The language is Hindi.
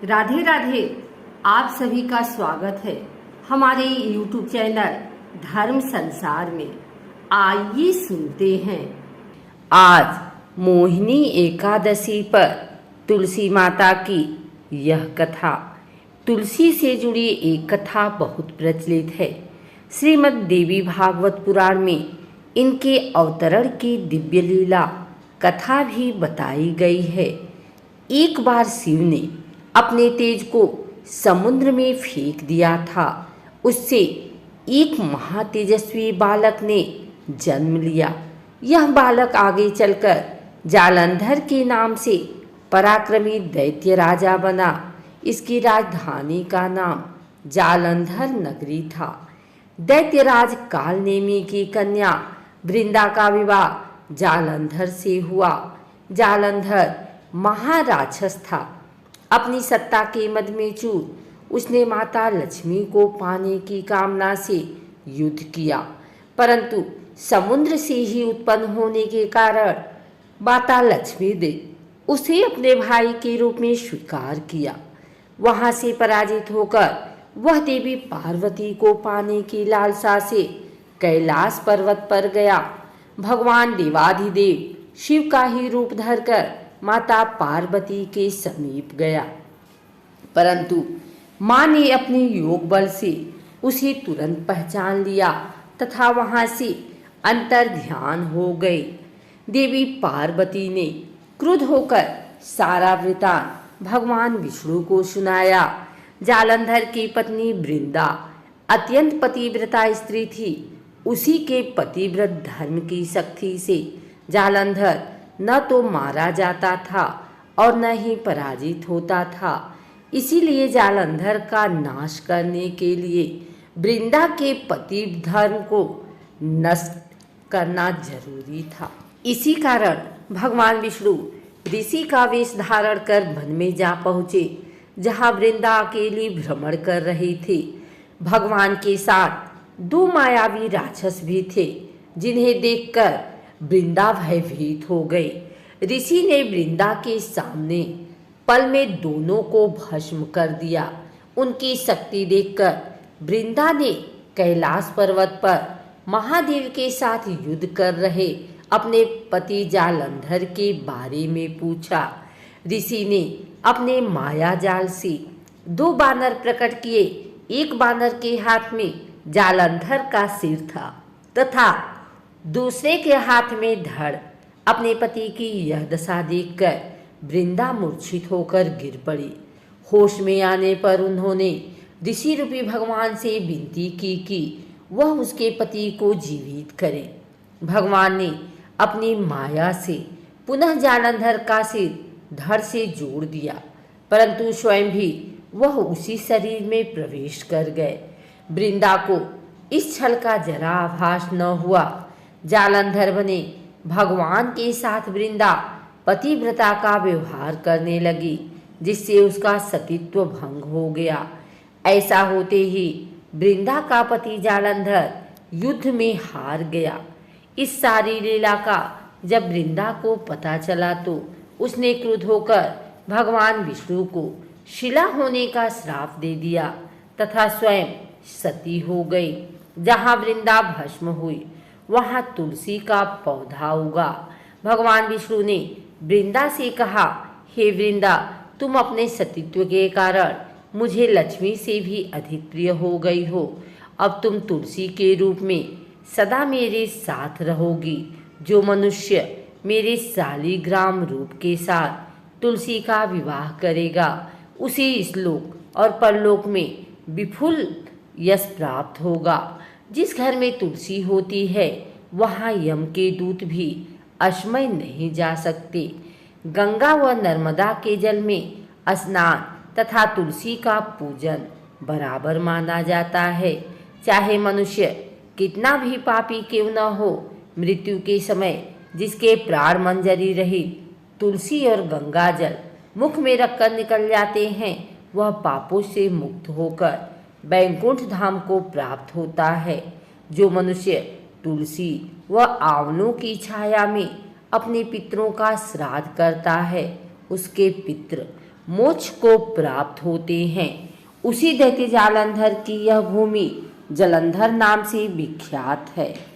राधे राधे। आप सभी का स्वागत है हमारे YouTube चैनल धर्म संसार में। आइए सुनते हैं आज मोहिनी एकादशी पर तुलसी माता की यह कथा। तुलसी से जुड़ी एक कथा बहुत प्रचलित है। श्रीमद् देवी भागवत पुराण में इनके अवतरण की दिव्य लीला कथा भी बताई गई है। एक बार शिव ने अपने तेज को समुद्र में फेंक दिया था। उससे एक महातेजस्वी बालक ने जन्म लिया। यह बालक आगे चलकर जालंधर के नाम से पराक्रमी दैत्य राजा बना। इसकी राजधानी का नाम जालंधर नगरी था। दैत्यराज कालनेमी की कन्या वृंदा का विवाह जालंधर से हुआ। जालंधर महाराक्षस था। अपनी सत्ता के मद में चूर उसने माता लक्ष्मी को पाने की कामना से युद्ध किया, परंतु समुद्र से ही उत्पन्न होने के कारण माता लक्ष्मी ने उसे अपने भाई के रूप में स्वीकार किया। वहां से पराजित होकर वह देवी पार्वती को पाने की लालसा से कैलाश पर्वत पर गया। भगवान देवाधिदेव शिव का ही रूप धरकर माता पार्वती के समीप गया, परंतु मां ने अपने योग बल से उसे तुरंत पहचान लिया तथा वहां से अंतर ध्यान हो गए। देवी पार्वती ने क्रुद्ध होकर सारा वृतांत भगवान विष्णु को सुनाया। जालंधर की पत्नी वृंदा अत्यंत पतिव्रता स्त्री थी। उसी के पतिव्रत धर्म की शक्ति से जालंधर न तो मारा जाता था और न ही पराजित होता था। इसीलिए जालंधर का नाश करने के लिए वृंदा के पति धर्म को नष्ट करना जरूरी था। इसी कारण भगवान विष्णु ऋषि का वेश धारण कर वन में जा पहुँचे, जहाँ वृंदा अकेली भ्रमण कर रही थी। भगवान के साथ दो मायावी राक्षस भी थे, जिन्हें देखकर वृंदा भयभीत हो गई। ऋषि ने वृंदा के सामने पल में दोनों को भस्म कर दिया। उनकी शक्ति देखकर वृंदा ने कैलाश पर्वत पर महादेव के साथ युद्ध कर रहे अपने पति जालंधर के बारे में पूछा। ऋषि ने अपने माया जाल से दो बानर प्रकट किए। एक बानर के हाथ में जालंधर का सिर था तथा दूसरे के हाथ में धड़। अपने पति की यह दशा देखकर वृंदा मूर्छित होकर गिर पड़ी। होश में आने पर उन्होंने ऋषि रूपी भगवान से विनती की कि वह उसके पति को जीवित करे। भगवान ने अपनी माया से पुनः जालंधर का सिर धड़ से जोड़ दिया, परंतु स्वयं भी वह उसी शरीर में प्रवेश कर गए। वृंदा को इस छल का जरा आभास न हुआ। जालंधर बने भगवान के साथ वृंदा पतिव्रता का व्यवहार करने लगी, जिससे उसका सतीत्व भंग हो गया। ऐसा होते ही वृंदा का पति जालंधर युद्ध में हार गया। इस सारी लीला का जब वृंदा को पता चला तो उसने क्रुद्ध होकर भगवान विष्णु को शिला होने का श्राप दे दिया तथा स्वयं सती हो गई। जहाँ वृंदा भस्म हुई वहाँ तुलसी का पौधा उगा। भगवान विष्णु ने वृंदा से कहा, हे वृंदा, तुम अपने सतीत्व के कारण मुझे लक्ष्मी से भी अधिक प्रिय हो गई हो। अब तुम तुलसी के रूप में सदा मेरे साथ रहोगी। जो मनुष्य मेरे शालिग्राम रूप के साथ तुलसी का विवाह करेगा, उसे इस लोक और परलोक में विपुल यश प्राप्त होगा। जिस घर में तुलसी होती है वहाँ यम के दूत भी अश्मय नहीं जा सकते। गंगा व नर्मदा के जल में स्नान तथा तुलसी का पूजन बराबर माना जाता है। चाहे मनुष्य कितना भी पापी क्यों न हो, मृत्यु के समय जिसके प्राण मंजरी रही तुलसी और गंगा जल मुख में रखकर निकल जाते हैं, वह पापों से मुक्त होकर वैकुंठ धाम को प्राप्त होता है। जो मनुष्य तुलसी व आंवलों की छाया में अपने पितरों का श्राद्ध करता है, उसके पितृ मोक्ष को प्राप्त होते हैं। उसी दैत्य जालंधर की यह भूमि जलंधर नाम से विख्यात है।